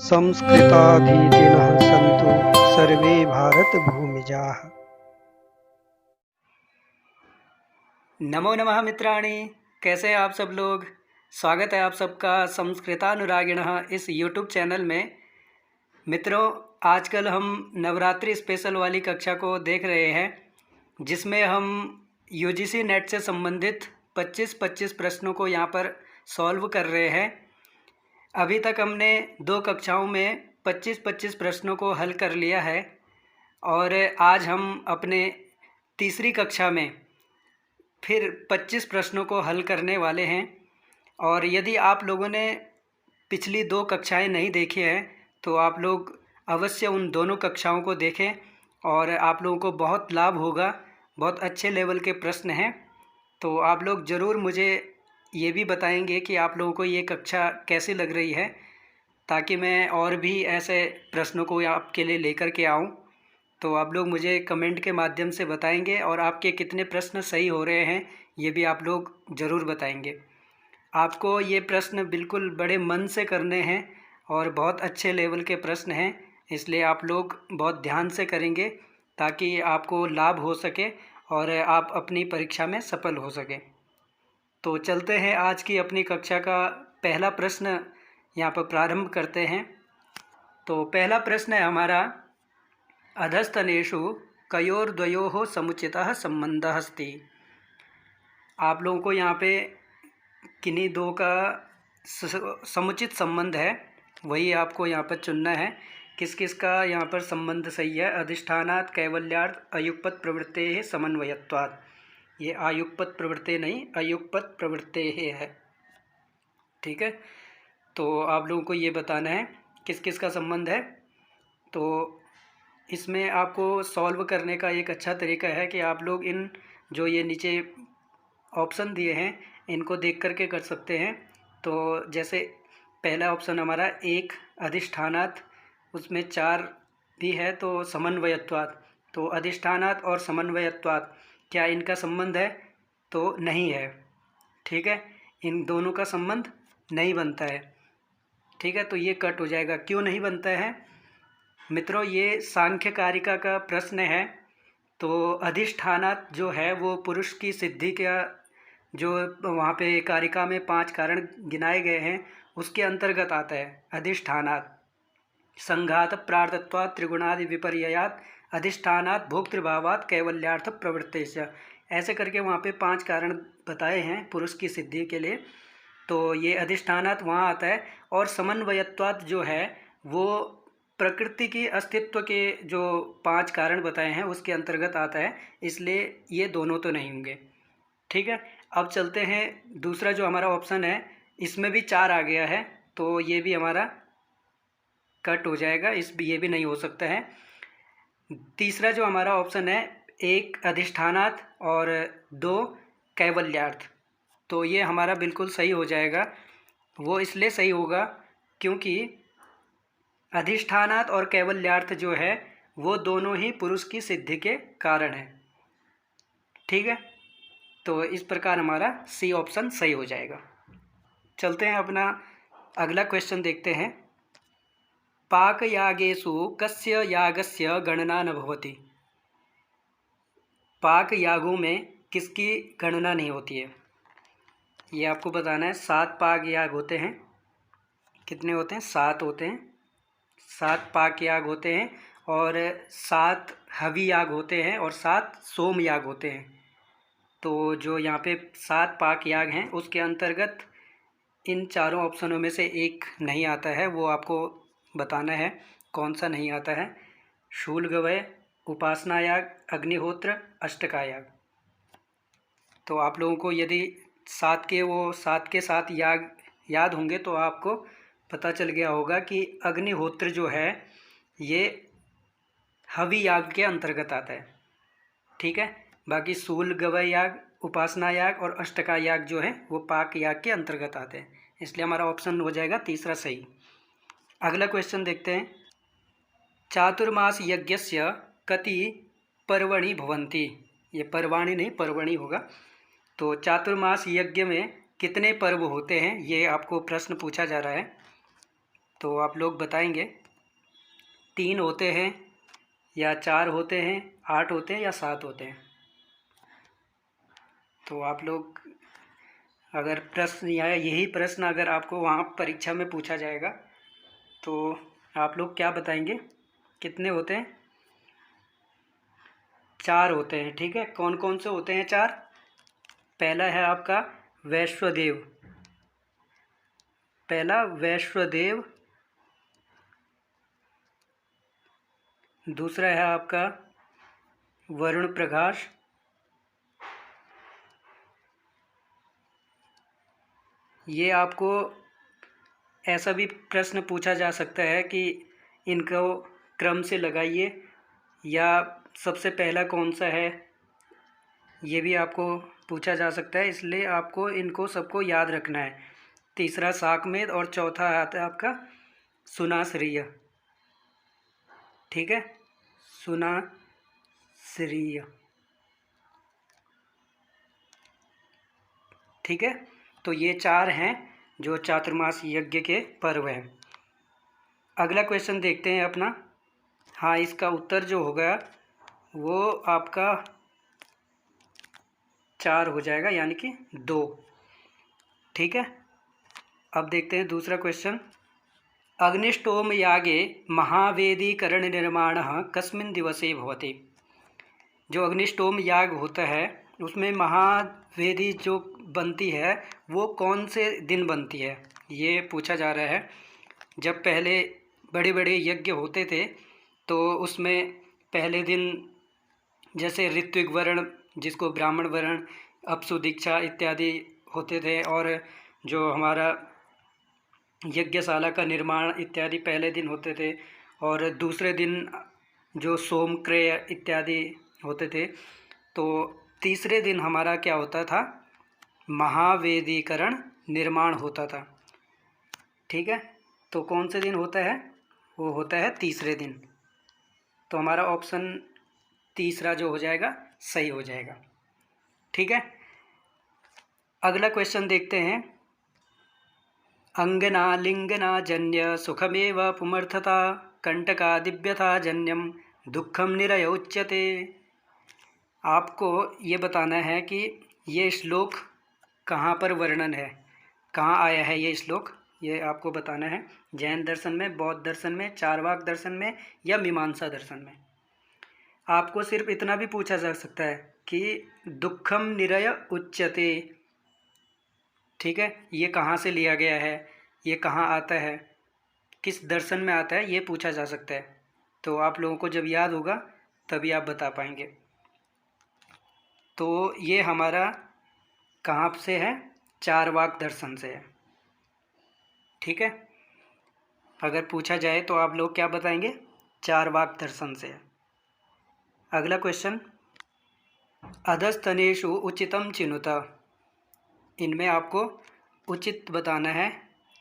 संस्कृताधीतिनः सन्तु सर्वे भारतभूमिजाः। नमो नमः मित्राणि, कैसे हैं आप सब लोग। स्वागत है आप सबका संस्कृतानुरागिणः इस यूट्यूब चैनल में। मित्रों, आजकल हम नवरात्रि स्पेशल वाली कक्षा को देख रहे हैं, जिसमें हम यूजीसी नेट से संबंधित 25-25 प्रश्नों को यहाँ पर सॉल्व कर रहे हैं। अभी तक हमने 2 कक्षाओं में 25-25 प्रश्नों को हल कर लिया है और आज हम अपने तीसरी कक्षा में फिर 25 प्रश्नों को हल करने वाले हैं। और यदि आप लोगों ने पिछली 2 कक्षाएं नहीं देखी हैं तो आप लोग अवश्य उन दोनों कक्षाओं को देखें और आप लोगों को बहुत लाभ होगा। बहुत अच्छे लेवल के प्रश्न हैं, तो आप लोग ज़रूर मुझे ये भी बताएंगे कि आप लोगों को ये कक्षा कैसी लग रही है, ताकि मैं और भी ऐसे प्रश्नों को आपके लिए लेकर के आऊँ। तो आप लोग मुझे कमेंट के माध्यम से बताएंगे और आपके कितने प्रश्न सही हो रहे हैं ये भी आप लोग ज़रूर बताएंगे। आपको ये प्रश्न बिल्कुल बड़े मन से करने हैं और बहुत अच्छे लेवल के प्रश्न हैं, इसलिए आप लोग बहुत ध्यान से करेंगे ताकि आपको लाभ हो सके और आप अपनी परीक्षा में सफल हो सकें। तो चलते हैं आज की अपनी कक्षा का पहला प्रश्न यहाँ पर प्रारंभ करते हैं। तो पहला प्रश्न है हमारा, अधस्तनेषु कयोर्द्वयोः समुचितः संबंधः अस्ति। आप लोगों को यहाँ पे किन्हीं दो का समुचित संबंध है, वही आपको यहाँ पर चुनना है। किस किस का यहाँ पर संबंध सही है। अधिष्ठानात् कैवल्यार्थ अयुगपत प्रवृत्तेः समन्वयत्वात्। ये आयुगपत प्रवृत्ते नहीं, अयुगपत प्रवृत्तेः है, ठीक है। तो आप लोगों को ये बताना है किस किस का संबंध है। तो इसमें आपको सॉल्व करने का एक अच्छा तरीका है कि आप लोग इन जो ये नीचे ऑप्शन दिए हैं इनको देख करके कर सकते हैं। तो जैसे पहला ऑप्शन हमारा एक अधिष्ठानात्, उसमें 4 भी है, तो समन्वयत्वात्। तो अधिष्ठानात् और समन्वयत्वात् क्या इनका संबंध है? तो नहीं है, ठीक है। इन दोनों का संबंध नहीं बनता है, ठीक है। तो ये कट हो जाएगा। क्यों नहीं बनता है मित्रों? ये सांख्य कारिका का प्रश्न है। तो अधिष्ठानात् जो है वो पुरुष की सिद्धि का जो वहाँ पे कारिका में 5 कारण गिनाए गए हैं उसके अंतर्गत आता है। अधिष्ठानात् संघात प्रार्थत्वात् त्रिगुणादि विपर्ययात् अधिष्ठानात् भोक्तृभावात् कैवल्यार्थ प्रवृत्तेश्च, ऐसे करके वहाँ पे 5 कारण बताए हैं पुरुष की सिद्धि के लिए। तो ये अधिष्ठानात् वहाँ आता है। और समन्वयत्वात् जो है वो प्रकृति की अस्तित्व के जो 5 कारण बताए हैं उसके अंतर्गत आता है, इसलिए ये दोनों तो नहीं होंगे, ठीक है। अब चलते हैं दूसरा जो हमारा ऑप्शन है, इसमें भी 4 आ गया है, तो ये भी हमारा कट हो जाएगा, ये भी नहीं हो सकता है। तीसरा जो हमारा ऑप्शन है, 1 अधिष्ठानात् और 2 कैवल्यार्थ, तो ये हमारा बिल्कुल सही हो जाएगा। वो इसलिए सही होगा क्योंकि अधिष्ठानात् और कैवल्यार्थ जो है वो दोनों ही पुरुष की सिद्धि के कारण हैं, ठीक है। तो इस प्रकार हमारा सी ऑप्शन सही हो जाएगा। चलते हैं अपना अगला क्वेश्चन देखते हैं। पाकयागेषु कस्य यागस्य गणना न भवति। पाक यागों में किसकी गणना नहीं होती है, ये आपको बताना है। 7 पाक याग होते हैं। कितने होते हैं? 7 होते हैं। 7 पाक याग होते हैं और 7 हवि याग होते हैं और 7 सोम याग होते हैं। तो जो यहाँ पे 7 पाक याग हैं उसके अंतर्गत इन चारों ऑप्शनों में से एक नहीं आता है, वो आपको बताना है कौन सा नहीं आता है। शूलगवय, उपासना याग, अग्निहोत्र, अष्टका याग। तो आप लोगों को यदि 7 के 7 याग याद होंगे तो आपको पता चल गया होगा कि अग्निहोत्र जो है ये हवि याग के अंतर्गत आता है, ठीक है। बाकी शूल गवय याग, उपासना याग और अष्टका याग जो है वो पाक याग के अंतर्गत आते हैं, इसलिए हमारा ऑप्शन हो जाएगा तीसरा सही। अगला क्वेश्चन देखते हैं। चातुर्मास यज्ञस्य कति पर्वणि भवन्ति। ये पर्वाणि नहीं, पर्वणि होगा। तो चातुर्मास यज्ञ में कितने पर्व होते हैं, ये आपको प्रश्न पूछा जा रहा है। तो आप लोग बताएंगे 3 होते हैं या 4 होते हैं, 8 होते हैं या 7 होते हैं। तो आप लोग अगर प्रश्न या यही प्रश्न अगर आपको वहाँ परीक्षा में पूछा जाएगा तो आप लोग क्या बताएंगे, कितने होते हैं? 4 होते हैं। ठीक है, कौन कौन से होते हैं 4? पहला है आपका वैश्वदेव, पहला वैश्वदेव। दूसरा है आपका वरुण प्रकाश। ये आपको ऐसा भी प्रश्न पूछा जा सकता है कि इनको क्रम से लगाइए या सबसे पहला कौन सा है, ये भी आपको पूछा जा सकता है, इसलिए आपको इनको सबको याद रखना है। तीसरा साकमेद और चौथा आता है आपका सुनाश्रीय। ठीक है, सुनाश्रीय। ठीक है, तो ये 4 हैं जो चातुर्मास यज्ञ के पर्व हैं। अगला क्वेश्चन देखते हैं अपना। हाँ, इसका उत्तर जो होगा वो आपका 4 हो जाएगा, यानी कि 2। ठीक है, अब देखते हैं दूसरा क्वेश्चन। अग्निष्टोम यागे महावेदीकरण निर्माण कस्मिन् दिवसे भवति। जो अग्निष्टोम याग होता है उसमें महावेदी जो बनती है वो कौन से दिन बनती है, ये पूछा जा रहा है। जब पहले बड़े बड़े यज्ञ होते थे तो उसमें पहले दिन जैसे ऋत्विक वर्ण, जिसको ब्राह्मण वर्ण, अपसु दीक्षा इत्यादि होते थे, और जो हमारा यज्ञशाला का निर्माण इत्यादि पहले दिन होते थे, और दूसरे दिन जो सोमक्रिय इत्यादि होते थे। तो तीसरे दिन हमारा क्या होता था, महावेदीकरण निर्माण होता था। ठीक है, तो कौन से दिन होता है, वो होता है तीसरे दिन। तो हमारा ऑप्शन तीसरा जो हो जाएगा सही हो जाएगा। ठीक है, अगला क्वेश्चन देखते हैं। अंगना लिंगना जन्य सुखमेव पुमर्थता कंटका दिव्यथा जन्यम दुखम निरय उच्यते। आपको ये बताना है कि ये श्लोक कहाँ पर वर्णन है, कहाँ आया है ये श्लोक, ये आपको बताना है। जैन दर्शन में, बौद्ध दर्शन में, चारवाक दर्शन में या मीमांसा दर्शन में। आपको सिर्फ इतना भी पूछा जा सकता है कि दुखम निरय उच्यते। ठीक है, ये कहाँ से लिया गया है, ये कहाँ आता है, किस दर्शन में आता है, ये पूछा जा सकता है। तो आप लोगों को जब याद होगा तभी आप बता पाएंगे। तो ये हमारा कहाँ से है, चारवाक दर्शन से है। ठीक है, अगर पूछा जाए तो आप लोग क्या बताएंगे, चारवाक दर्शन से है। अगला क्वेश्चन, अधस्तनेषु उचितम चिनुत। इनमें आपको उचित बताना है,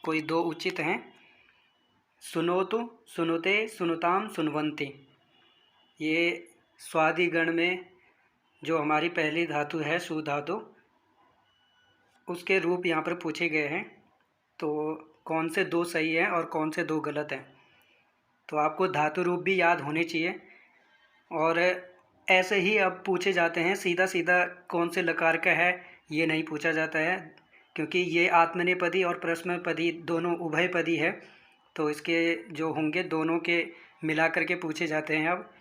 कोई 2 उचित हैं। सुनोतु, सुनुते, सुनुताम, सुनवंती। ये स्वादि गण में जो हमारी पहली धातु है सु धातु, उसके रूप यहाँ पर पूछे गए हैं। तो कौन से 2 सही हैं और कौन से 2 गलत हैं। तो आपको धातु रूप भी याद होने चाहिए। और ऐसे ही अब पूछे जाते हैं, सीधा सीधा कौन से लकार का है ये नहीं पूछा जाता है, क्योंकि ये आत्मनेपदी और परस्मैपदी दोनों उभयपदी है। तो इसके जो होंगे दोनों के मिला करके पूछे जाते हैं अब।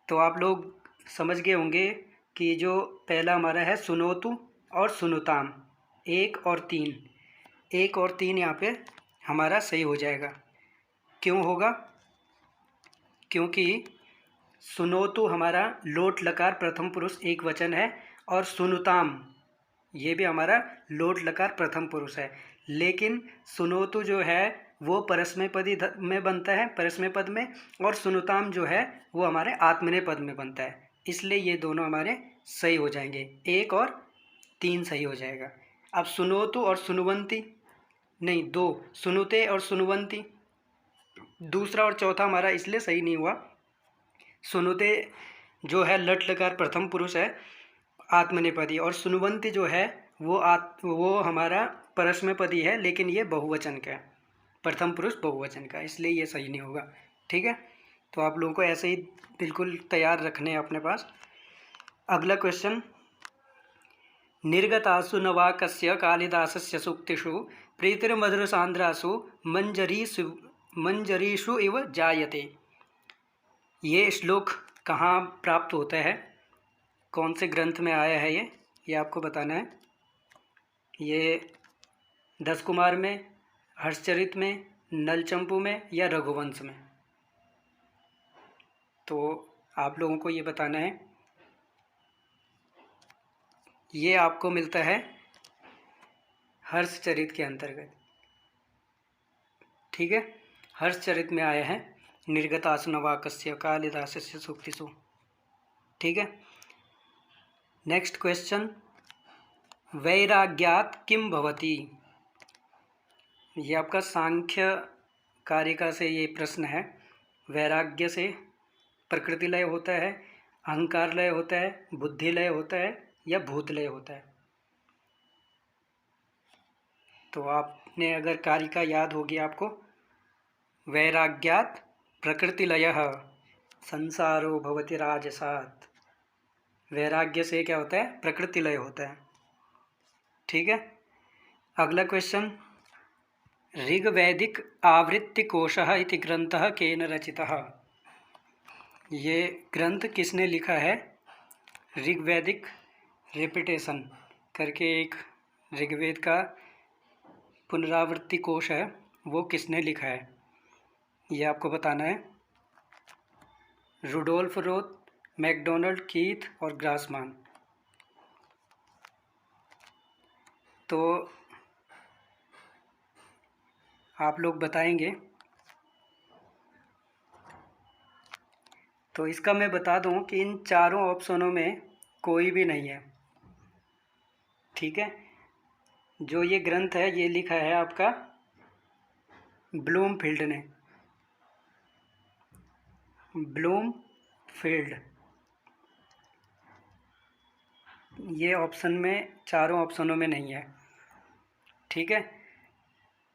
तो आप लोग समझ गए होंगे कि जो पहला हमारा है सुनोतु और सुनुताम, 1 और 3, 1 और 3 यहाँ पे हमारा सही हो जाएगा। क्यों होगा, क्योंकि सुनोतु हमारा लोट लकार प्रथम पुरुष एक वचन है, और सुनुताम ये भी हमारा लोट लकार प्रथम पुरुष है। लेकिन सुनोतु जो है वो परस्मैपदी में बनता है, परस्मैपद में, और सुनुताम जो है वो हमारे आत्मनेपद में बनता है। इसलिए ये दोनों हमारे सही हो जाएंगे, 1 और 3 सही हो जाएगा। अब सुनोतु और सुनुवंती नहीं, 2 सुनुते और सुनुवंती, दूसरा और चौथा हमारा इसलिए सही नहीं हुआ। सुनुते जो है लट लकार प्रथम पुरुष है आत्मनेपदी, और सुनुवंती जो है वो हमारा परस्मैपदी है, लेकिन ये बहुवचन का है। प्रथम पुरुष बहुवचन का, इसलिए ये सही नहीं होगा। ठीक है, तो आप लोगों को ऐसे ही बिल्कुल तैयार रखने हैं अपने पास। अगला क्वेश्चन, निर्गतासु नवाकस्य कालिदासस्य सूक्तिषु प्रीतिर्मधुरसान्द्रासु मंजरीषु इव जायते। ये श्लोक कहाँ प्राप्त होता है, कौन से ग्रंथ में आया है ये आपको बताना है। ये 10 कुमार में, हर्षचरित में, नलचंपू में या रघुवंश में, तो आप लोगों को ये बताना है। ये आपको मिलता है हर्षचरित के अंतर्गत। ठीक है, हर्षचरित में आया है निर्गतासु नवाकस्य कालिदासस्य सूक्तिषु। ठीक है, नेक्स्ट क्वेश्चन, वैराग्यात् किं भवति। ये आपका सांख्य कारिका से ये प्रश्न है। वैराग्य से प्रकृति लय होता है, अहंकार लय होता है, बुद्धि लय होता है या भूत लय होता है। तो आपने अगर कारिका याद होगी आपको, वैराग्यात् प्रकृति लयः संसारो भवति राजसात्। वैराग्य से क्या होता है, प्रकृति लय होता है। ठीक है, अगला क्वेश्चन, ऋग्वैदिक आवृत्तिकोशः इति ग्रंथः केन रचितः। ये ग्रंथ किसने लिखा है। ऋग्वैदिक रिपीटेशन करके एक ऋग्वेद का पुनरावृत्ति कोश है, वो किसने लिखा है ये आपको बताना है। रुडोल्फ रोथ, मैकडोनल्ड, कीथ और ग्रासमान। तो आप लोग बताएंगे। तो इसका मैं बता दूं कि इन चारों ऑप्शनों में कोई भी नहीं है। ठीक है, जो ये ग्रंथ है ये लिखा है आपका ब्लूमफील्ड ने। ब्लूमफील्ड, ये ऑप्शन में, चारों ऑप्शनों में नहीं है। ठीक है,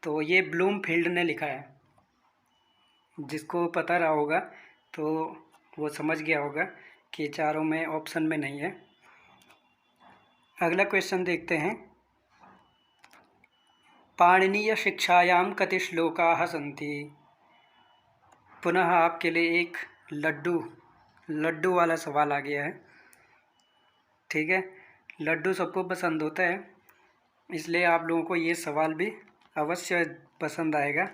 तो ये ब्लूमफील्ड ने लिखा है। जिसको पता रहा होगा तो वो समझ गया होगा कि चारों में ऑप्शन में नहीं है। अगला क्वेश्चन देखते हैं, पाणिनीय शिक्षायां कति श्लोकाः सन्ति। पुनः आपके लिए एक लड्डू वाला सवाल आ गया है। ठीक है, लड्डू सबको पसंद होता है, इसलिए आप लोगों को ये सवाल भी अवश्य पसंद आएगा,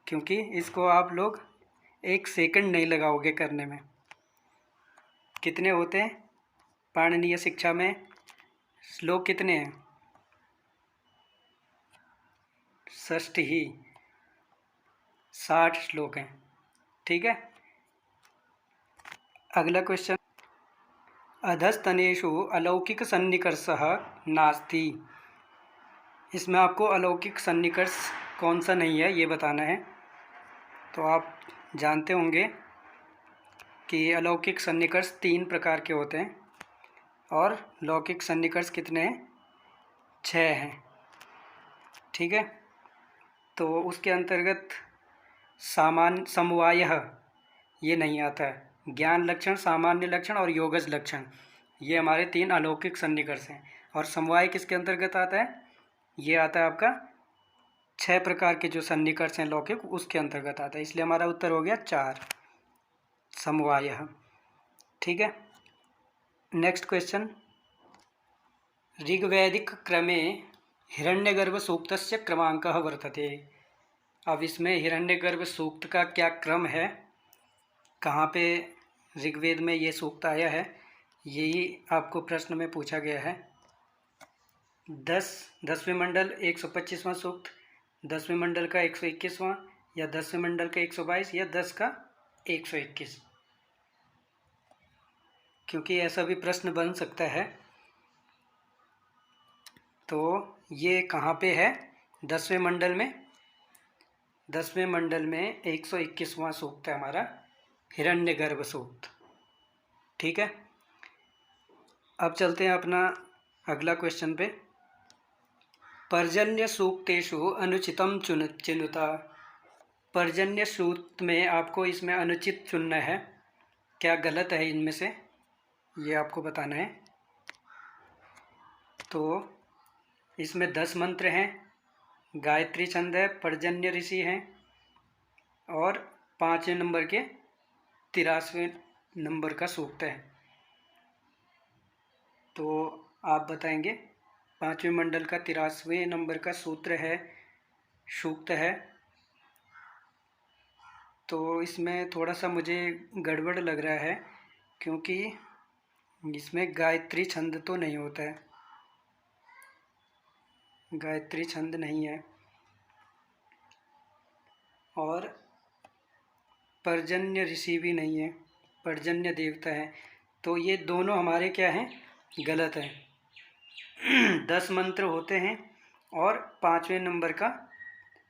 क्योंकि इसको आप लोग 1 सेकंड नहीं लगाओगे करने में। कितने होते हैं पाणिनीय शिक्षा में, श्लोक कितने हैं, 60 ही, 60 श्लोक हैं। ठीक है, अगला क्वेश्चन, अधस्तनेषु अलौकिक सन्निकर्षः नास्ति। इसमें आपको अलौकिक सन्निकर्ष कौन सा नहीं है ये बताना है। तो आप जानते होंगे कि अलौकिक सन्निकर्ष 3 प्रकार के होते हैं और लौकिक सन्निकर्ष कितने हैं, 6 हैं। ठीक है, तो उसके अंतर्गत सामान्य समवायः ये नहीं आता है। ज्ञान लक्षण, सामान्य लक्षण और योगज लक्षण, ये हमारे 3 अलौकिक सन्निकर्ष हैं। और समवाय किसके अंतर्गत आता है, ये आता है आपका 6 प्रकार के जो सन्निकर्ष हैं लौकिक, उसके अंतर्गत आता है। इसलिए हमारा उत्तर हो गया 4, समवायः। ठीक है, नेक्स्ट क्वेश्चन, ऋग्वैदिक क्रमे हिरण्यगर्भ सूक्तस्य क्रमांकः वर्तते। अब इसमें हिरण्यगर्भ सूक्त का क्या क्रम है, कहाँ पे ऋग्वेद में ये सूक्त आया है, यही आपको प्रश्न में पूछा गया है। 10वें मंडल 125वां सूक्त, 10वें मंडल का 121वां, या 10वें मंडल का 122, या 10 का 121, क्योंकि ऐसा भी प्रश्न बन सकता है। तो ये कहाँ पे है, 10वें मंडल में। 10वें मंडल में 121वां सूक्त है हमारा हिरण्यगर्भ सूक्त। ठीक है, अब चलते हैं अपना अगला क्वेश्चन पे। पर्जन्य सूक्तेषु अनुचितं चिनुत। पर्जन्य सूक्त में आपको इसमें अनुचित चुनना है, क्या गलत है इनमें से ये आपको बताना है। तो इसमें 10 मंत्र हैं, गायत्री छंद है, पर्जन्य ऋषि हैं और 5वें नंबर के 83वें नंबर का सूक्त है। तो आप बताएंगे 5वें मंडल का 83वें नंबर का सूत्र है, सूक्त है। तो इसमें थोड़ा सा मुझे गड़बड़ लग रहा है, क्योंकि इसमें गायत्री छंद तो नहीं होता है, गायत्री छंद नहीं है और पर्जन्य ऋषि भी नहीं है, पर्जन्य देवता है। तो ये दोनों हमारे क्या हैं, गलत हैं। 10 मंत्र होते हैं और 5वें नंबर का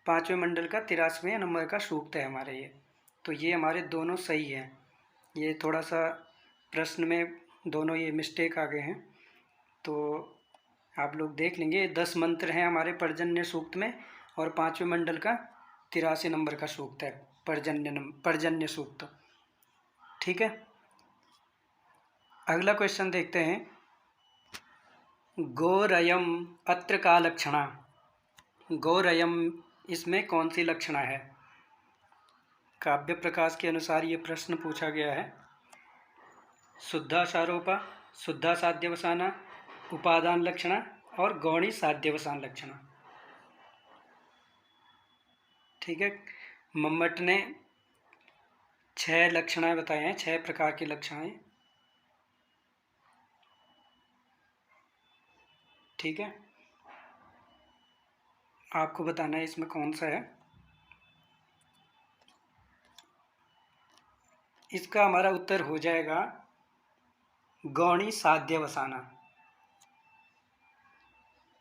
5वें मंडल का 83वें नंबर का सूक्त है हमारे ये। तो ये हमारे दोनों सही हैं। ये थोड़ा सा प्रश्न में दोनों ये मिस्टेक आ गए हैं, तो आप लोग देख लेंगे। 10 मंत्र हैं हमारे पर्जन्य सूक्त में और 5वें मंडल का 83 नंबर का सूक्त है पर्जन्य सूक्त। ठीक है, अगला क्वेश्चन देखते हैं। गोरयम अत्र का लक्षणा। गोरयम इसमें कौन सी लक्षणा है? काव्य प्रकाश के अनुसार ये प्रश्न पूछा गया है। शुद्धासारोपा, शुद्धासाध्यवसाना, उपादान लक्षणा और गौणी साध्यवसान लक्षणा। ठीक है, मम्मट ने 6 लक्षणाएं बताए हैं, 6 प्रकार की लक्षणाएं। ठीक है, आपको बताना है इसमें कौन सा है। इसका हमारा उत्तर हो जाएगा गौणी साध्यवसाना।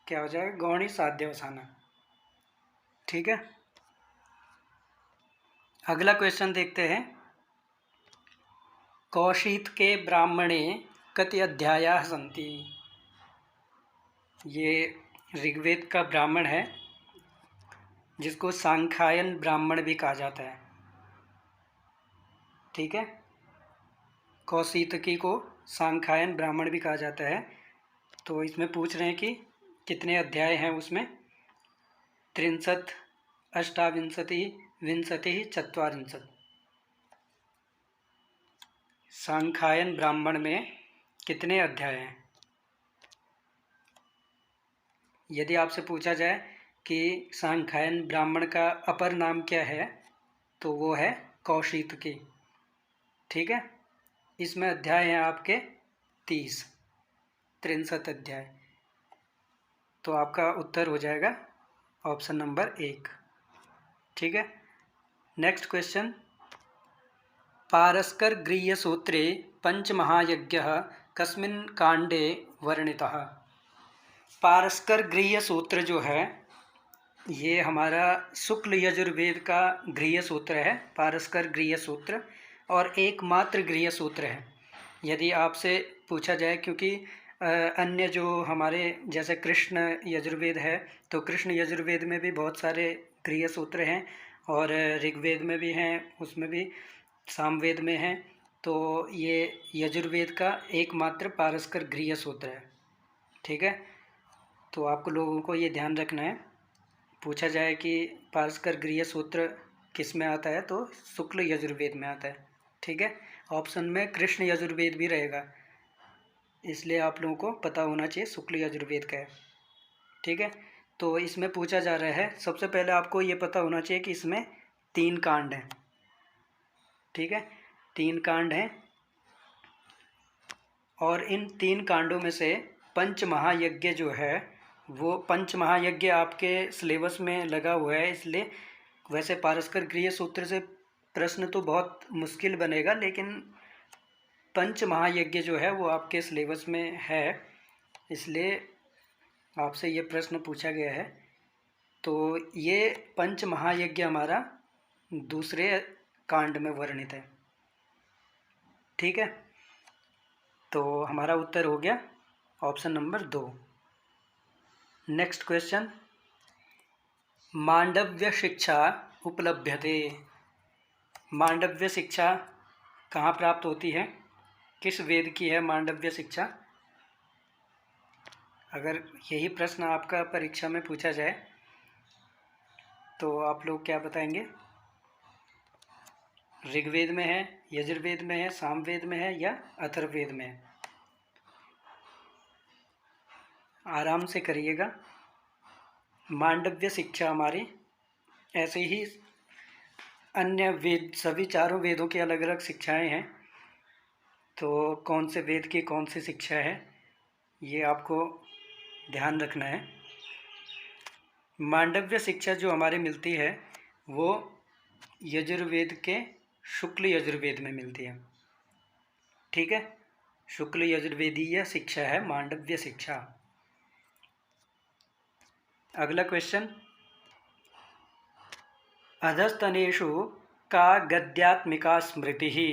क्या हो जाएगा? गौणी साध्यवसाना। ठीक है, अगला क्वेश्चन देखते हैं। कौशित के ब्राह्मणे कति अध्यायाः सन्ति। ये ऋग्वेद का ब्राह्मण है, जिसको सांख्यायन ब्राह्मण भी कहा जाता है। ठीक है, कौशितकी को सांख्यायन ब्राह्मण भी कहा जाता है। तो इसमें पूछ रहे हैं कि कितने अध्याय हैं उसमें। 63, अष्टाविंशति, विंशति, 44। सांख्यायन ब्राह्मण में कितने अध्याय हैं? यदि आपसे पूछा जाए कि सांख्यायन ब्राह्मण का अपर नाम क्या है, तो वो है कौशितकी। ठीक है, इसमें अध्याय हैं आपके 30, 63 अध्याय। तो आपका उत्तर हो जाएगा ऑप्शन नंबर 1। ठीक है, नेक्स्ट क्वेश्चन। पारस्कर गृह्य सूत्रे पंचमहायज्ञः कस्मिन् कांडे वर्णितः। पारस्कर गृह्य सूत्र जो है, ये हमारा शुक्ल यजुर्वेद का गृह्य सूत्र है, पारस्कर गृह्य सूत्र, और एकमात्र गृह्य सूत्र है। यदि आपसे पूछा जाए, क्योंकि अन्य जो हमारे जैसे कृष्ण यजुर्वेद है, तो कृष्ण यजुर्वेद में भी बहुत सारे गृह्य सूत्र हैं और ऋग्वेद में भी हैं, उसमें भी सामवेद में हैं। तो ये यजुर्वेद का एकमात्र पारस्कर गृह्य सूत्र है। ठीक है, तो आपको लोगों को ये ध्यान रखना है। पूछा जाए कि पारस्कर गृह्य सूत्र किस में आता है, तो शुक्ल यजुर्वेद में आता है। ठीक है, ऑप्शन में कृष्ण यजुर्वेद भी रहेगा, इसलिए आप लोगों को पता होना चाहिए शुक्ल यजुर्वेद का है। ठीक है, तो इसमें पूछा जा रहा है, सबसे पहले आपको ये पता होना चाहिए कि इसमें 3 कांड हैं। ठीक है, 3 कांड हैं और इन 3 कांडों में से पंचमहायज्ञ जो है, वो पंचमहायज्ञ आपके सिलेबस में लगा हुआ है। इसलिए वैसे पारस्कर गृह्य सूत्र से प्रश्न तो बहुत मुश्किल बनेगा, लेकिन पंचमहायज्ञ जो है वो आपके सिलेबस में है, इसलिए आपसे ये प्रश्न पूछा गया है। तो ये पंचमहायज्ञ हमारा दूसरे कांड में वर्णित है। ठीक है, तो हमारा उत्तर हो गया ऑप्शन नंबर 2। Next question. मांडव्य शिक्षा उपलभ्यते। मांडव्य शिक्षा कहाँ प्राप्त होती है, किस वेद की है मांडव्य शिक्षा? अगर यही प्रश्न आपका परीक्षा में पूछा जाए तो आप लोग क्या बताएंगे? ऋग्वेद में है, यजुर्वेद में है, सामवेद में है या अथर्ववेद में है? आराम से करिएगा। मांडव्य शिक्षा हमारी, ऐसे ही अन्य वेद, सभी चारों वेदों की अलग अलग शिक्षाएं हैं, तो कौन से वेद की कौन सी शिक्षा है ये आपको ध्यान रखना है। मांडव्य शिक्षा जो हमारी मिलती है वो यजुर्वेद के शुक्ल यजुर्वेद में मिलती है। ठीक है, शुक्ल यजुर्वेदीय शिक्षा है मांडव्य शिक्षा। अगला क्वेश्चन, अधस्तनेषु का गद्यात्मिका स्मृति ही।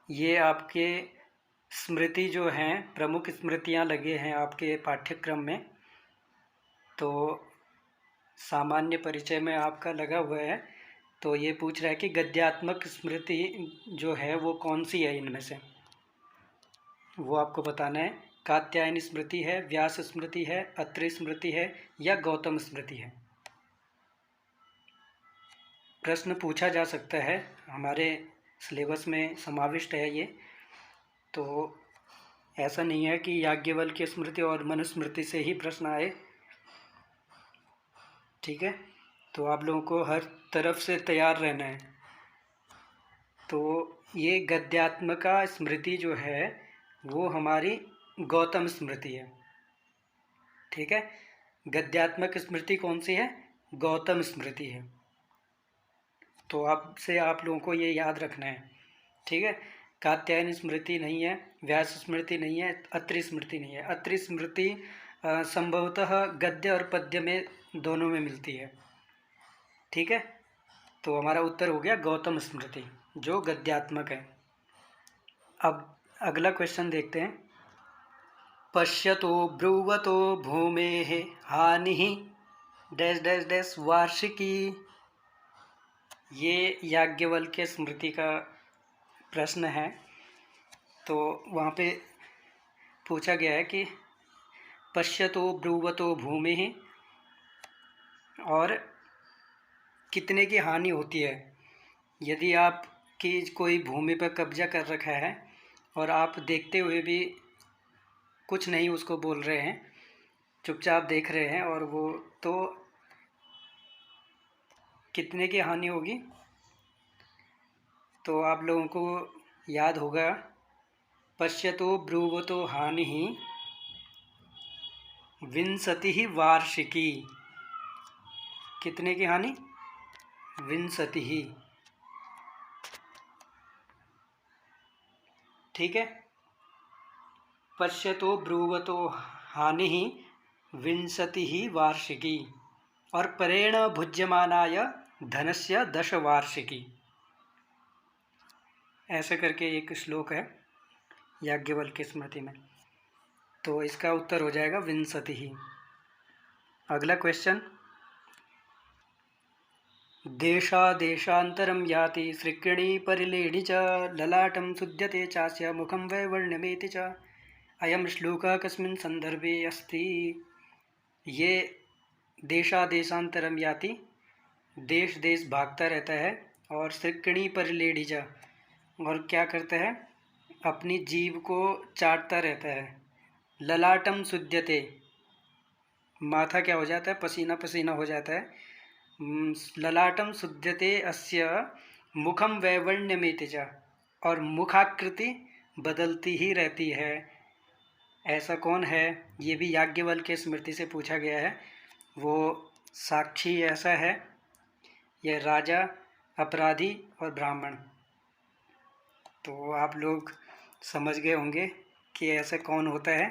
ये आपके स्मृति जो हैं, प्रमुख स्मृतियाँ लगे हैं आपके पाठ्यक्रम में, तो सामान्य परिचय में आपका लगा हुआ है। तो ये पूछ रहा है कि गद्यात्मक स्मृति जो है वो कौन सी है इनमें से, वो आपको बताना है। कात्यायनी स्मृति है, व्यास स्मृति है, अत्रि स्मृति है या गौतम स्मृति है? प्रश्न पूछा जा सकता है, हमारे सिलेबस में समाविष्ट है ये। तो ऐसा नहीं है कि याज्ञवल्क्य स्मृति और मनुस्मृति से ही प्रश्न आए। ठीक है, तो आप लोगों को हर तरफ से तैयार रहना है। तो ये गद्यात्मका स्मृति जो है वो हमारी गौतम स्मृति है। ठीक है, गद्यात्मक स्मृति कौन सी है? गौतम स्मृति है। तो आपसे आप लोगों को ये याद रखना है। ठीक है, कात्यायनी स्मृति नहीं है, व्यास स्मृति नहीं है, अत्रि स्मृति नहीं है। अत्रि स्मृति संभवतः गद्य और पद्य में दोनों में मिलती है। ठीक है, तो हमारा उत्तर हो गया गौतम स्मृति जो गद्यात्मक है। अब अगला क्वेश्चन देखते हैं। पश्यतो ब्रुवतो भूमेः हानिः डैश डैश डैश वार्षिकी। ये याज्ञवल्क्य स्मृति का प्रश्न है। तो वहाँ पे पूछा गया है कि पश्यतो ब्रुवतो भूमिः, और कितने की हानि होती है यदि आपकी कोई भूमि पर कब्जा कर रखा है और आप देखते हुए भी कुछ नहीं उसको बोल रहे हैं, चुपचाप देख रहे हैं, और वो तो कितने की हानि होगी? तो आप लोगों को याद होगा, पश्यतो ब्रुवतो हानिः विंशतिः वार्षिकी। कितने की हानि? विंशतिः। ठीक है, पश्यतो ब्रुवतो हानिः विंशतिः वार्षिकी और परेण भुज्यमानाय धनस्य 10 वार्षिकी। ऐसे करके एक श्लोक है याज्ञवल्क्य स्मृति में। तो इसका उत्तर हो जाएगा विंशतिः। अगला क्वेश्चन, देशादेशान्तरं याति सृक्किणी परिलेढि च ललाटं सुध्यते चास्य मुखं वैवर्ण्यमेति च। अयं श्लोकः कस्मिन् संदर्भे अस्ति? ये देशादेशान्तरं याति, देश देश भागता रहता है, और सृक्किणी परिलेढि च, और क्या करता है? अपनी जीभ को चाटता रहता है। ललाटम सुध्यते, माथा क्या हो जाता है? पसीना पसीना हो जाता है। ललाटम सुध्यते अस्य मुखम वैवर्ण्यमेति च, और मुखाकृति बदलती ही रहती है। ऐसा कौन है? ये भी याज्ञवल्क्य स्मृति से पूछा गया है। वो साक्षी ऐसा है, यह राजा, अपराधी और ब्राह्मण। तो आप लोग समझ गए होंगे कि ऐसा कौन होता है।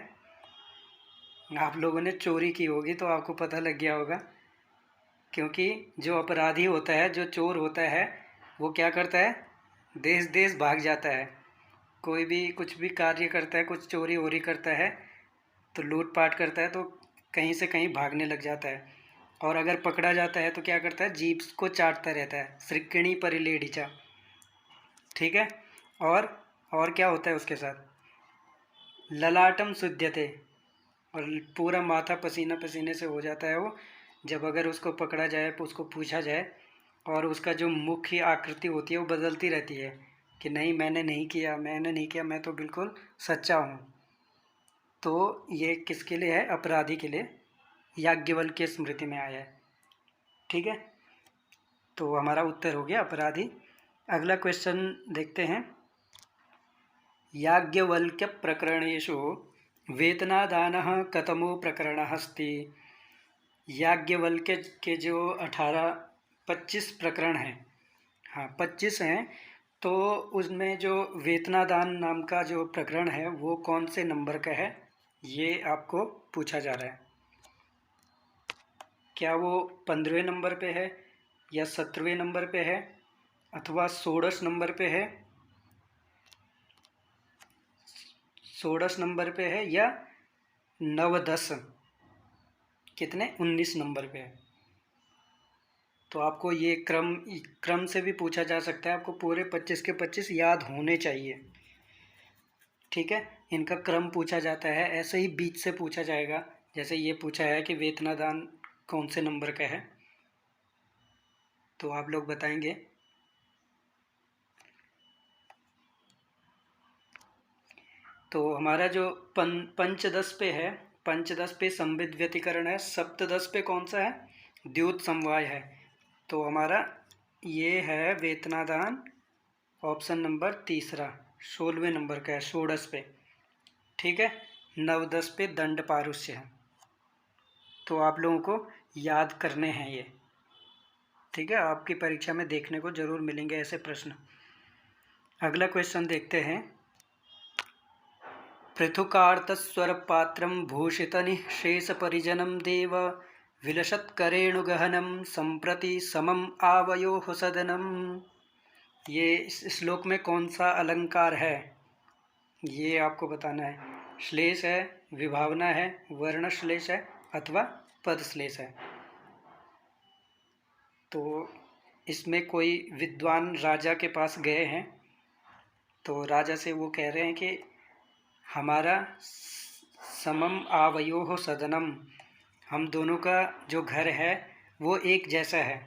आप लोगों ने चोरी की होगी तो आपको पता लग गया होगा, क्योंकि जो अपराधी होता है, जो चोर होता है, वो क्या करता है? देश देश भाग जाता है। कोई भी कुछ भी कार्य करता है, कुछ चोरी वोरी करता है, तो लूटपाट करता है, तो कहीं से कहीं भागने लग जाता है। और अगर पकड़ा जाता है तो क्या करता है, जीभ को चाटता रहता है, श्रिक्किणी परिलेढ़िचा। ठीक है। और और क्या होता है उसके साथ, ललाटम शुद्धते, और पूरा माथा पसीना पसीने से हो जाता है वो, जब अगर उसको पकड़ा जाए, उसको पूछा जाए, और उसका जो मुख की आकृति होती है वो बदलती रहती है कि नहीं मैंने नहीं किया, मैंने नहीं किया, मैं तो बिल्कुल सच्चा हूँ। तो ये किसके लिए है, अपराधी के लिए, याज्ञवल्क्य की स्मृति में आया है। ठीक है, तो हमारा उत्तर हो गया अपराधी। अगला क्वेश्चन देखते हैं। याज्ञवल्क्य प्रकरणेषु वेतनादानः कतमो प्रकरणः अस्ति। याज्ञवल्क्य के जो 25 प्रकरण हैं, हाँ 25 हैं, तो उसमें जो वेतनादान नाम का जो प्रकरण है वो कौन से नंबर का है, ये आपको पूछा जा रहा है। क्या वो 15वें नंबर पे है, या 17वें नंबर पे है, अथवा 16 नंबर पे है, 16 नंबर पे है, या 9 10 कितने 19 नंबर पे है। तो आपको ये क्रम से भी पूछा जा सकता है, आपको पूरे 25 के 25 याद होने चाहिए। ठीक है, इनका क्रम पूछा जाता है, ऐसे ही बीच से पूछा जाएगा। जैसे ये पूछा है कि वेतनादान कौन से नंबर का है, तो आप लोग बताएंगे। तो हमारा जो पंचदश पे है, पंचदश पे संविद व्यतिकरण है, सप्तदश पे कौन सा है, द्योत समवाय है। तो हमारा ये है वेतनादान, ऑप्शन नंबर तीसरा, 16वें नंबर का है, षोडश पे। ठीक है, 9 10 पे दंड पारुष्य है। तो आप लोगों को याद करने हैं ये। ठीक है, आपकी परीक्षा में देखने को जरूर मिलेंगे ऐसे प्रश्न। अगला क्वेश्चन देखते हैं। पृथुकार्तस्वर पात्रम भूषित निःशेष परिजनम देव विलसत्करेणुगहनम संप्रति समम आवयोः सदनम। ये इस श्लोक में कौन सा अलंकार है, ये आपको बताना है। श्लेष है, विभावना है, वर्ण श्लेष है, अथवा पद श्लेष है। तो इसमें कोई विद्वान राजा के पास गए हैं, तो राजा से वो कह रहे हैं कि हमारा समम आवयोः सदनम, हम दोनों का जो घर है वो एक जैसा है।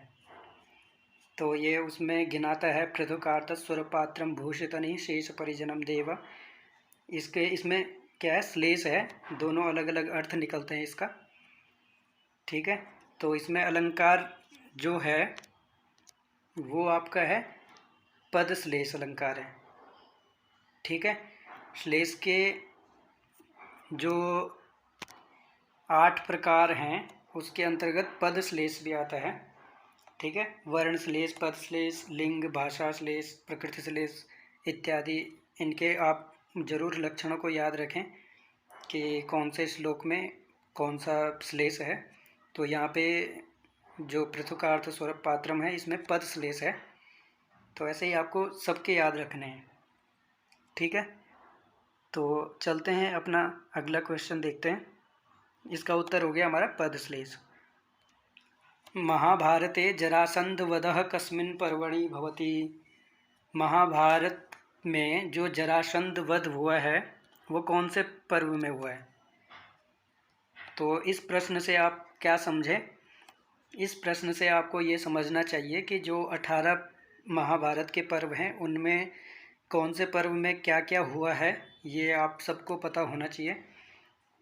तो ये उसमें गिनाता है, पृथुकार्त स्वरपात्रम भूषितनि शेष परिजनम देव। इसमें क्या है, श्लेष है, दोनों अलग अलग अर्थ निकलते हैं इसका। ठीक है, तो इसमें अलंकार जो है वो आपका है पद श्लेष अलंकार है। ठीक है, श्लेष के जो 8 प्रकार हैं उसके अंतर्गत पद श्लेष भी आता है। ठीक है, वर्ण श्लेष, पद श्लेष, लिंग, भाषा श्लेष, प्रकृति श्लेष इत्यादि, इनके आप जरूर लक्षणों को याद रखें कि कौन से श्लोक में कौन सा श्लेष है। तो यहाँ पे जो पृथुकार्थ स्वरप पात्रम है इसमें पद श्लेष है, तो ऐसे ही आपको सबके याद रखने हैं। ठीक है, तो चलते हैं अपना अगला क्वेश्चन देखते हैं। इसका उत्तर हो गया हमारा पद श्लेष। महाभारते जरासंधवधः कस्मिन् पर्वणि भवति। महाभारत में जो जरासंध वध हुआ है वो कौन से पर्व में हुआ है। तो इस प्रश्न से आप क्या समझे, इस प्रश्न से आपको ये समझना चाहिए कि जो 18 महाभारत के पर्व हैं उनमें कौन से पर्व में क्या क्या हुआ है, ये आप सबको पता होना चाहिए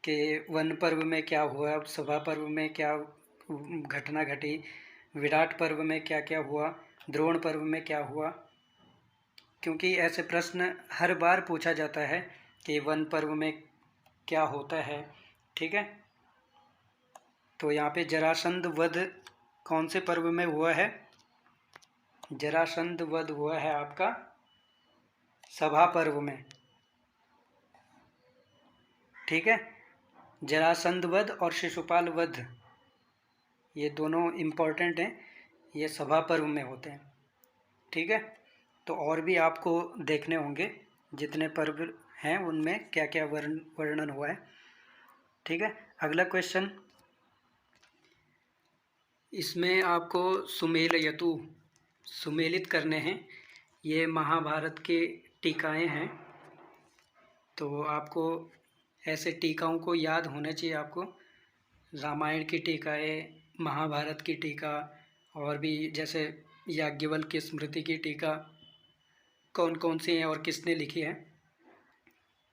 कि वन पर्व में क्या हुआ, सभा पर्व में क्या घटना घटी, विराट पर्व में क्या क्या हुआ, द्रोण पर्व में क्या हुआ। क्योंकि ऐसे प्रश्न हर बार पूछा जाता है कि वन पर्व में क्या होता है। ठीक है, तो यहाँ पे जरासंध वध कौन से पर्व में हुआ है, जरासंध वध हुआ है आपका सभा पर्व में। ठीक है, जरासंध वध और शिशुपाल वध ये दोनों इम्पॉर्टेंट हैं, ये सभा पर्व में होते हैं। ठीक है, तो और भी आपको देखने होंगे जितने पर्व हैं उनमें क्या क्या वर्णन हुआ है। ठीक है, अगला क्वेश्चन। इसमें आपको सुमेलयतु सुमेलित करने हैं। ये महाभारत के टीकाएँ हैं, तो आपको ऐसे टीकाओं को याद होना चाहिए आपको। रामायण की टीकाएँ, महाभारत की टीका और भी जैसे याज्ञवल्क्य की स्मृति की टीका कौन कौन सी हैं और किसने लिखी है।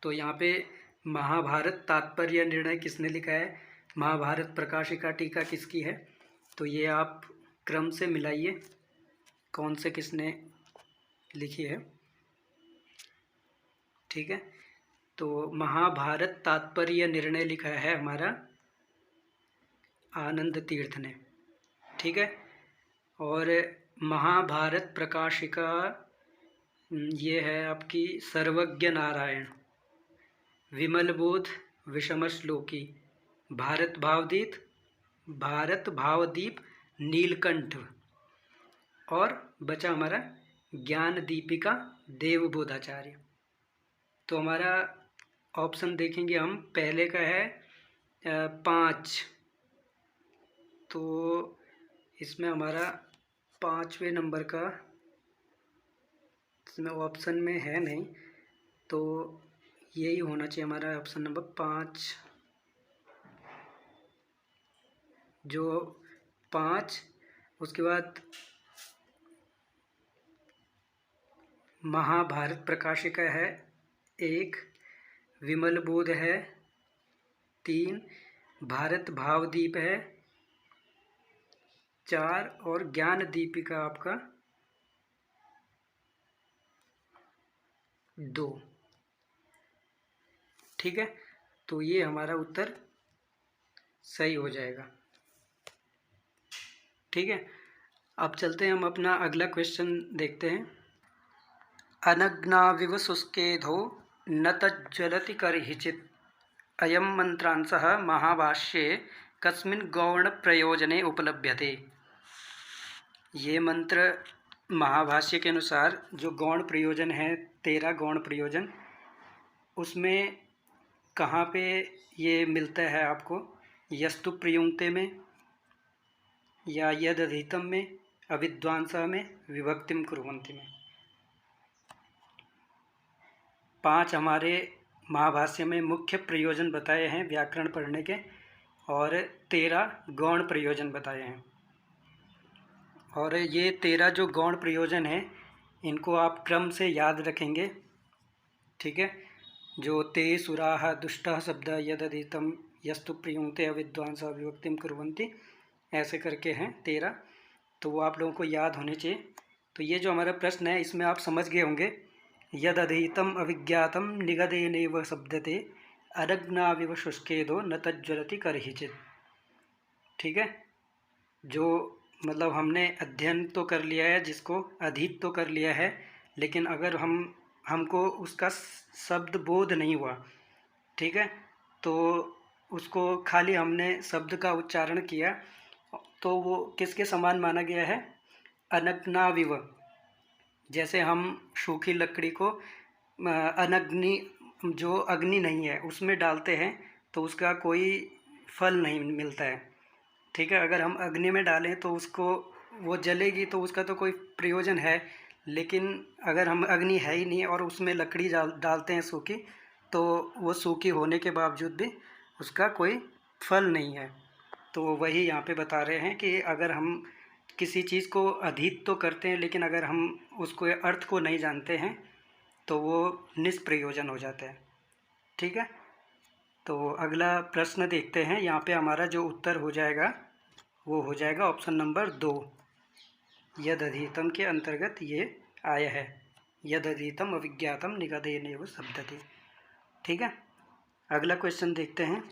तो यहाँ पे महाभारत तात्पर्य निर्णय किसने लिखा है, महाभारत प्रकाशिका टीका किसकी है, तो ये आप क्रम से मिलाइए कौन से किसने लिखी है। ठीक है, तो महाभारत तात्पर्य निर्णय लिखा है हमारा आनंद तीर्थ ने। ठीक है, और महाभारत प्रकाशिका ये है आपकी सर्वज्ञ नारायण, विमल बोध, विषम श्लोकी, भारत भावदीप नीलकंठ, और बचा हमारा ज्ञान दीपिका देवबोधाचार्य। तो हमारा ऑप्शन देखेंगे हम, पहले का है 5, तो इसमें हमारा 5वें नंबर का इसमें ऑप्शन में है नहीं, तो यही होना चाहिए हमारा ऑप्शन नंबर 5। जो 5, उसके बाद महाभारत प्रकाशिका है 1, विमल बोध है 3, भारत भावदीप है 4, और ज्ञान दीपिका आपका 2। ठीक है, तो ये हमारा उत्तर सही हो जाएगा। ठीक है, अब चलते हैं हम अपना अगला क्वेश्चन देखते हैं। अनग्नाविव शुष्केधो न तज्ज्वलति करहिचित् अयं मंत्रांशः महाभाष्ये कस्मिन् गौण प्रयोजने उपलभ्यते। ये मंत्र महाभाष्य के अनुसार जो गौण प्रयोजन है, 13 गौण प्रयोजन, उसमें कहाँ पे ये मिलता है आपको, यस्तु प्रयुंक्ते में या यदधीतम में, अविद्वांसा में, विभक्तिम कुर्वन्ति में। 5 हमारे महाभाष्य में मुख्य प्रयोजन बताए हैं व्याकरण पढ़ने के, और 13 गौण प्रयोजन बताए हैं। और ये 13 जो गौण प्रयोजन हैं, इनको आप क्रम से याद रखेंगे। ठीक है, जो ते सुराः दुष्टः शब्द यदधीतम यस्तु प्रयुंक्ते अविद्वांसा विभक्तिम कुर्वन्ति, ऐसे करके हैं 13, तो वो आप लोगों को याद होने चाहिए। तो ये जो हमारा प्रश्न है, इसमें आप समझ गए होंगे, यदधीतम अविज्ञातम निगदेनैव शब्दते अनग्नाविव शुष्केदो न तज्ज्वलति करहिचित्। ठीक है, जो मतलब हमने अध्ययन तो कर लिया है, जिसको अधीत तो कर लिया है, लेकिन अगर हमको उसका शब्द बोध नहीं हुआ, ठीक है, तो उसको खाली हमने शब्द का उच्चारण किया, तो वो किसके समान माना गया है, अनग्नाविव। जैसे हम सूखी लकड़ी को अनग्नि, जो अग्नि नहीं है, उसमें डालते हैं तो उसका कोई फल नहीं मिलता है। ठीक है, अगर हम अग्नि में डालें तो उसको वो जलेगी, तो उसका तो कोई प्रयोजन है, लेकिन अगर हम अग्नि है ही नहीं और उसमें लकड़ी डालते हैं सूखी, तो वो सूखी होने के बावजूद भी उसका कोई फल नहीं है। तो वही यहाँ पे बता रहे हैं कि अगर हम किसी चीज़ को अधीत तो करते हैं, लेकिन अगर हम उसको अर्थ को नहीं जानते हैं तो वो निष्प्रयोजन हो जाता है। ठीक है, तो अगला प्रश्न देखते हैं। यहाँ पे हमारा जो उत्तर हो जाएगा वो हो जाएगा ऑप्शन नंबर 2, यदधीतम के अंतर्गत ये आया है, यदधीतम अविज्ञातम निगदेनैव शब्दते। ठीक है, अगला क्वेश्चन देखते हैं।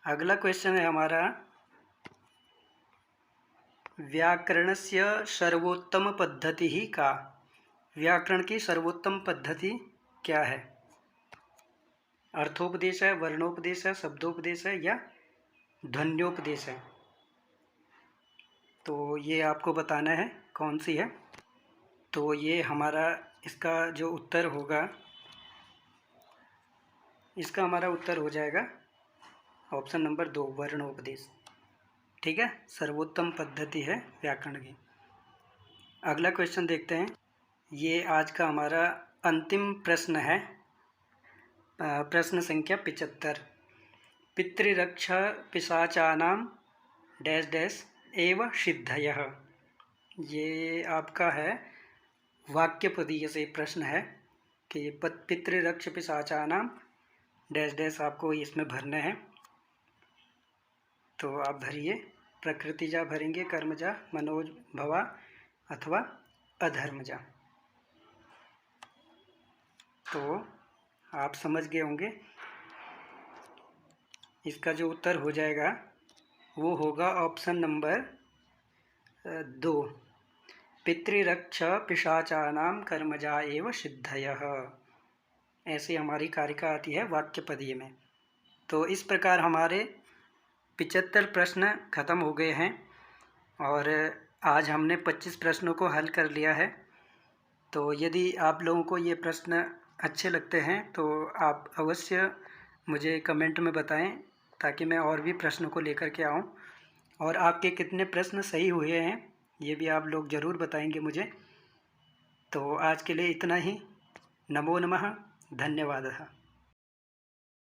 अगला क्वेश्चन है हमारा, व्याकरणस्य सर्वोत्तम पद्धति ही का। व्याकरण की सर्वोत्तम पद्धति क्या है? अर्थोपदेश है, वर्णोपदेश है, शब्दोपदेश है, या ध्वन्योपदेश है? तो ये आपको बताना है कौन सी है। तो ये हमारा इसका जो उत्तर होगा, इसका हमारा उत्तर हो जाएगा ऑप्शन नंबर 2, वर्णोपदेश। ठीक है, सर्वोत्तम पद्धति है व्याकरण की। अगला क्वेश्चन देखते हैं। ये आज का हमारा अंतिम प्रश्न है, प्रश्न संख्या 75। पितृरक्ष पिशाचानां डैश डैश एव सिद्धयः। ये आपका है वाक्यपदीय से प्रश्न है कि पितृरक्ष पिशाचानां डैश डैश आपको इसमें भरना है। तो आप भरिए, प्रकृतिजा भरेंगे, कर्मजा, मनोज भवा अथवा अधर्मजा। तो आप समझ गए होंगे, इसका जो उत्तर हो जाएगा वो होगा ऑप्शन नंबर 2, पितृरक्ष पिशाचानां कर्मजा एव सिद्धयः। ऐसी हमारी कारिका आती है वाक्यपदीय में। तो इस प्रकार हमारे 75 प्रश्न खत्म हो गए हैं और आज हमने 25 प्रश्नों को हल कर लिया है। तो यदि आप लोगों को ये प्रश्न अच्छे लगते हैं तो आप अवश्य मुझे कमेंट में बताएं, ताकि मैं और भी प्रश्नों को लेकर के आऊं। और आपके कितने प्रश्न सही हुए हैं ये भी आप लोग ज़रूर बताएंगे मुझे। तो आज के लिए इतना ही। नमो नमः, धन्यवादः।